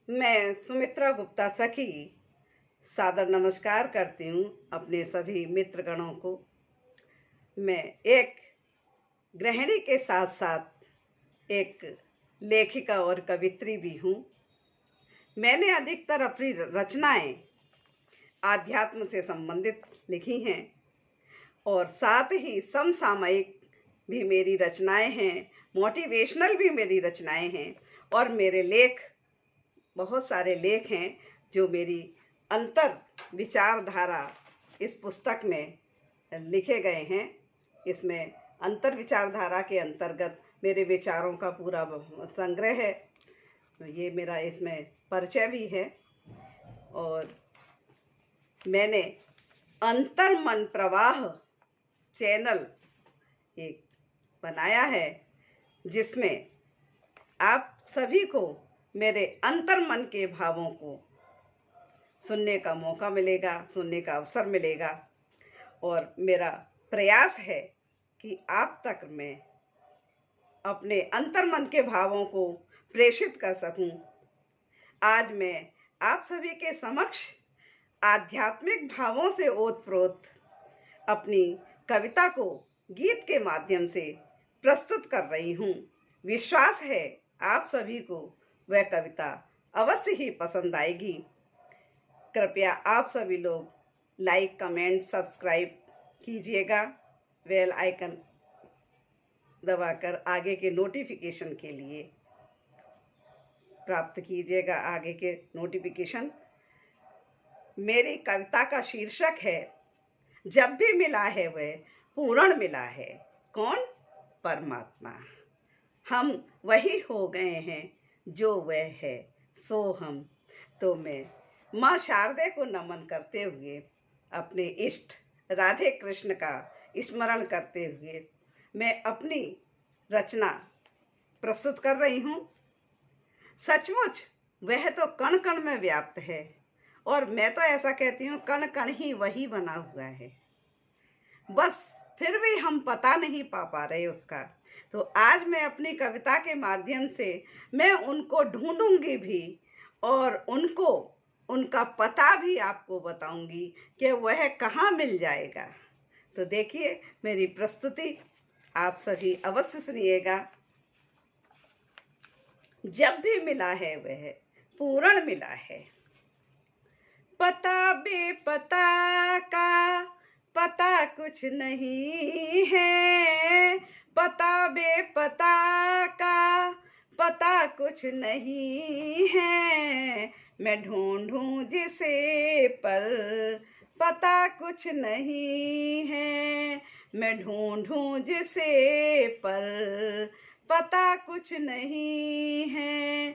मैं सुमित्रा गुप्ता सखी सादर नमस्कार करती हूँ अपने सभी मित्रगणों को। मैं एक गृहिणी के साथ साथ एक लेखिका और कवित्री भी हूँ। मैंने अधिकतर अपनी रचनाएं आध्यात्म से संबंधित लिखी हैं और साथ ही समसामयिक भी मेरी रचनाएं हैं, मोटिवेशनल भी मेरी रचनाएं हैं और मेरे लेख, बहुत सारे लेख हैं जो मेरी अंतर विचारधारा इस पुस्तक में लिखे गए हैं। इसमें अंतर विचारधारा के अंतर्गत मेरे विचारों का पूरा संग्रह है। ये मेरा इसमें परिचय भी है और मैंने अंतर मन प्रवाह चैनल एक बनाया है जिसमें आप सभी को मेरे अंतर मन के भावों को सुनने का मौका मिलेगा, सुनने का अवसर मिलेगा और मेरा प्रयास है कि आप तक मैं अपने अंतर मन के भावों को प्रेषित कर सकूं। आज मैं आप सभी के समक्ष आध्यात्मिक भावों से ओतप्रोत अपनी कविता को गीत के माध्यम से प्रस्तुत कर रही हूं। विश्वास है आप सभी को वह कविता अवश्य ही पसंद आएगी। कृपया आप सभी लोग लाइक, कमेंट, सब्सक्राइब कीजिएगा। बेल आइकन दबाकर आगे के नोटिफिकेशन के लिए प्राप्त कीजिएगा आगे के नोटिफिकेशन। मेरी कविता का शीर्षक है जब भी मिला है वह पूर्ण मिला है। कौन? परमात्मा। हम वही हो गए हैं जो वह है सो हम। तो मैं माँ शारदे को नमन करते हुए अपने इष्ट राधे कृष्ण का स्मरण करते हुए मैं अपनी रचना प्रस्तुत कर रही हूँ। सचमुच वह तो कण कण में व्याप्त है और मैं तो ऐसा कहती हूँ कण कण ही वही बना हुआ है, बस फिर भी हम पता नहीं पा रहे उसका। तो आज मैं अपनी कविता के माध्यम से मैं उनको ढूंढूंगी भी और उनको उनका पता भी आपको बताऊंगी कि वह कहाँ मिल जाएगा। तो देखिए मेरी प्रस्तुति आप सभी अवश्य सुनिएगा। जब भी मिला है वह पूर्ण मिला है। पता बेपता का पता कुछ नहीं है, पता बेपता का पता कुछ नहीं है। मैं ढूंढूं जिसे पर पता कुछ नहीं है। मैं ढूंढूं जिसे पर पता कुछ नहीं है।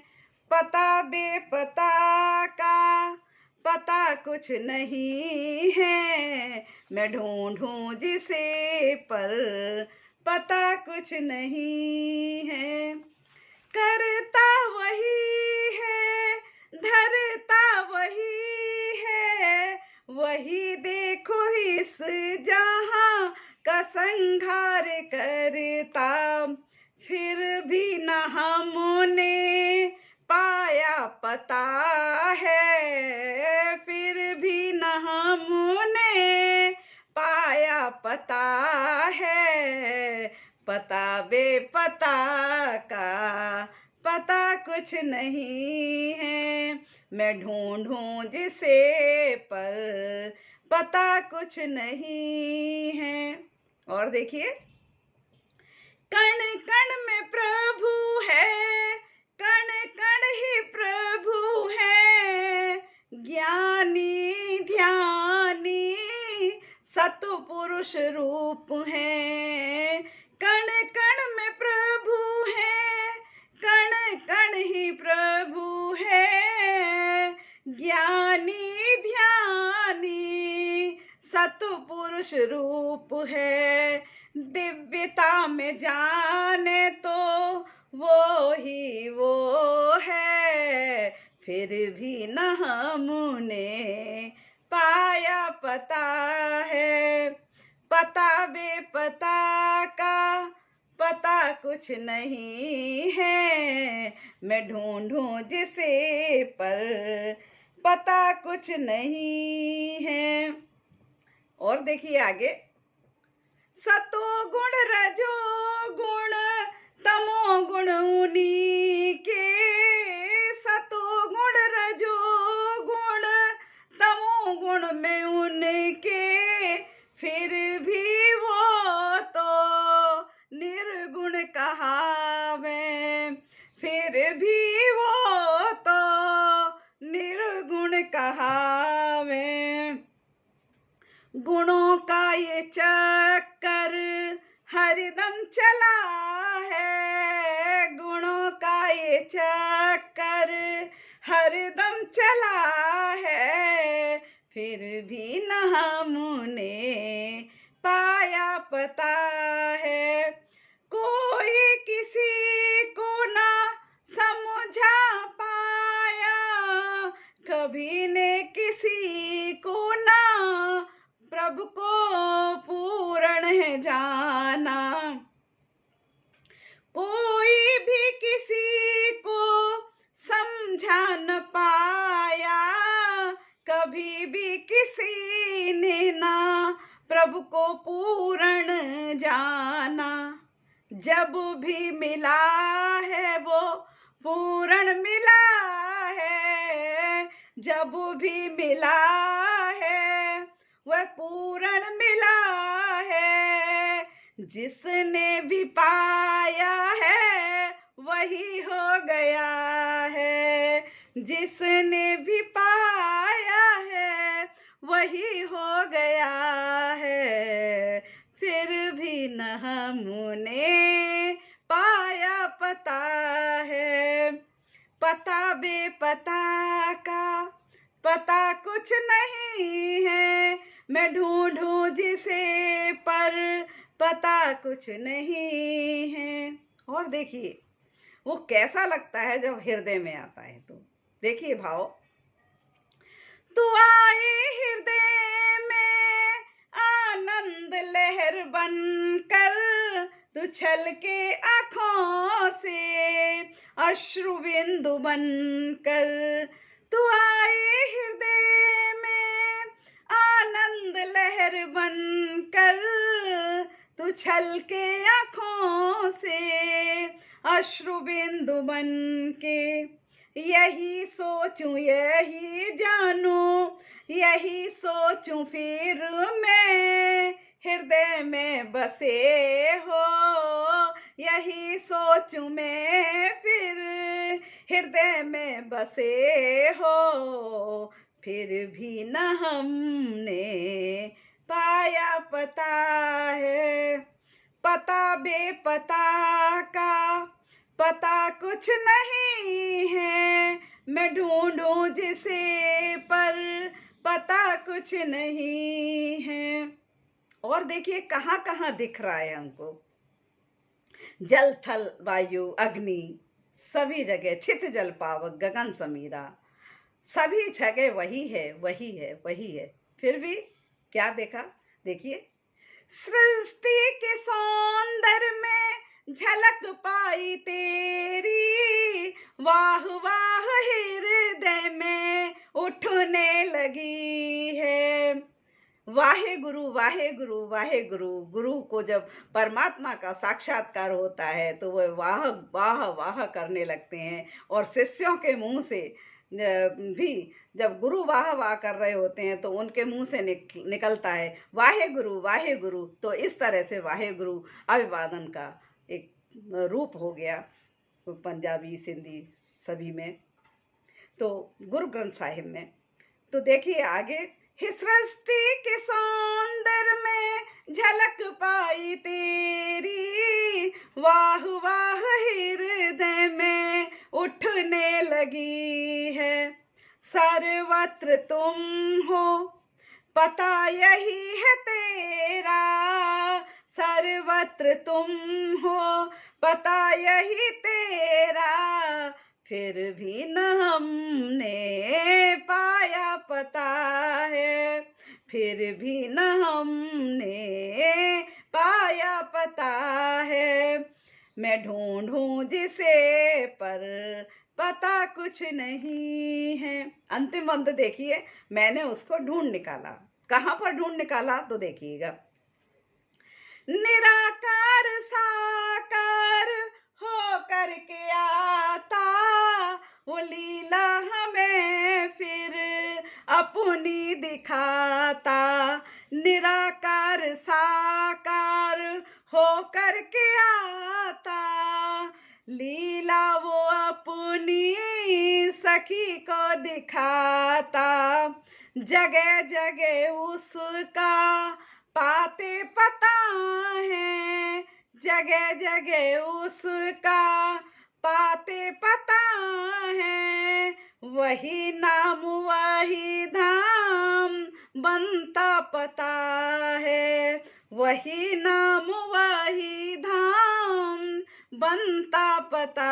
पता बेपता का पता कुछ नहीं है। मैं ढूंढूं जिसे पर पता कुछ नहीं है। करता वही है, धरता वही है, वही देखो इस जहां का संहार करता। फिर भी न हमने पाया पता है, फिर भी न हमने पाया पता है। पता बेपता का पता कुछ नहीं है। मैं ढूंढूं जिसे पर पता कुछ नहीं है। और देखिए, कण कण में प्रभु है, कण कण ही प्रभु है। ज्ञानी ध्यानी सतपुरुष रूप है। कण कण में प्रभु है, कण कण ही प्रभु है। ज्ञानी ध्यानी सतपुरुष रूप है। दिव्यता में जाने तो वो ही वो है, फिर भी न हमने पाया पता है। पता बेपता का पता कुछ नहीं है। मैं ढूंढूं जिसे पर पता कुछ नहीं है। और देखिए आगे, सतो गुण रजो गुण तमो गुण उन्हीं के, सतो गुण रजो गुण तमो गुण में उनके, फिर भी वो तो निर्गुण कहावे, फिर भी वो तो निर्गुण कहावे। गुणों का ये चक्कर हरदम चला है, गुणों का ये चक्कर हरदम चला है, फिर भी न हमने पाया पता है। कोई किसी को ना समझा पाया, कभी ने किसी को ना प्रभु को पूर्ण है जाना। कोई भी किसी को समझा न पाया, कभी भी किसी ने ना प्रभु को पूर्ण जाना। जब भी मिला है वो पूर्ण मिला है, जब भी मिला है वह पूर्ण मिला है। जिसने भी पाया है वही हो गया है, जिसने भी पाया है वही हो गया है, फिर भी न हमने पाया पता है। पता बेपता का पता कुछ नहीं है, मैं ढूंढूं जिसे पर पता कुछ नहीं है। और देखिए वो कैसा लगता है जब हृदय में आता है। तो देखिए भाव, तू आए हृदय में आनंद लहर बनकर, तू छलके आँखों से अश्रु बिंदु बनकर, तू आए हृदय में आनंद लहर बनकर, तू छलके आँखों से अश्रु बिंदु बनके। यही सोचूं यही जानूं यही सोचूं फिर मैं, हृदय में बसे हो यही सोचूं मैं फिर, हृदय में बसे हो फिर भी न हमने पाया पता है। पता बेपता का पता कुछ नहीं है, मैं ढूंढूं जिसे पर पता कुछ नहीं है। और देखिए कहाँ कहाँ दिख रहा है हमको, जल थल वायु अग्नि सभी जगह, छित जल पावक गगन समीरा, सभी जगह वही है वही है वही है। फिर भी क्या देखा, देखिए, सृष्टि के सौंदर्य में झलक पाई तेरी, वाह वाह हृदय में उठने लगी है। वाहे गुरु वाहे गुरु वाहे गुरु। गुरु को जब परमात्मा का साक्षात्कार होता है तो वह वाह वाह वाह करने लगते हैं, और शिष्यों के मुंह से भी जब गुरु वाह वाह कर रहे होते हैं तो उनके मुंह से निकलता है वाहे गुरु। तो इस तरह से वाहे गुरु अभिवादन का एक रूप हो गया पंजाबी सिंधी सभी में, तो गुरु ग्रंथ साहिब में। तो देखिए आगे, सृष्टि के सौंदर्य में झलक पाई तेरी, वाह वाह हृदय में उठने लगी है। सर्वत्र तुम हो पता यही है तेरा, सर्वत्र तुम हो पता यही तेरा, फिर भी न हमने पाया पता है, फिर भी न हमने पाया पता है। मैं ढूंढूं जिसे पर पता कुछ नहीं है। अंतिम अंत देखिए, मैंने उसको ढूंढ निकाला। कहाँ पर ढूंढ निकाला तो देखिएगा। निराकार साकार हो करके आता, वो लीला हमें फिर अपनी दिखाता। निराकार साकार हो करके आता, लीला वो अपनी सखी को दिखाता। जगह जगह उसका पाते पता है, जगह जगह उसका पाते पता है। वही नाम वही धाम बनता पता है, वही नाम वही धाम बनता पता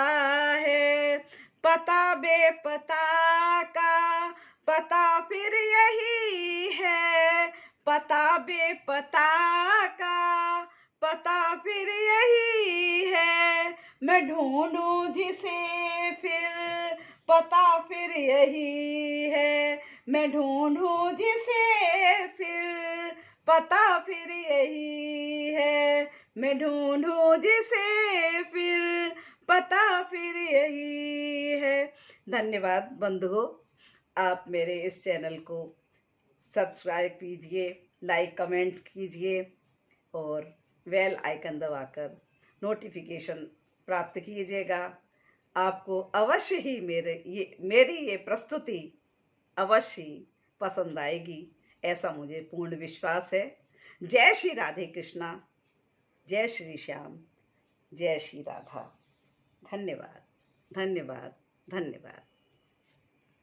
है। पता बेपता का पता फिर यही है, पता बेपता का पता फिर यही है। मैं ढूंढूं जिसे फिर पता फिर यही है, मैं ढूंढूं जिसे फिर पता फिर यही है, मैं ढूंढूं जिसे फिर पता फिर यही है। धन्यवाद बंधुओं, आप मेरे इस चैनल को सब्सक्राइब कीजिए, लाइक कमेंट कीजिए और बेल आइकन दबाकर नोटिफिकेशन प्राप्त कीजिएगा। आपको अवश्य ही मेरी ये प्रस्तुति अवश्य पसंद आएगी, ऐसा मुझे पूर्ण विश्वास है। जय श्री राधे कृष्णा, जय श्री श्याम, जय श्री राधा। धन्यवाद, धन्यवाद, धन्यवाद।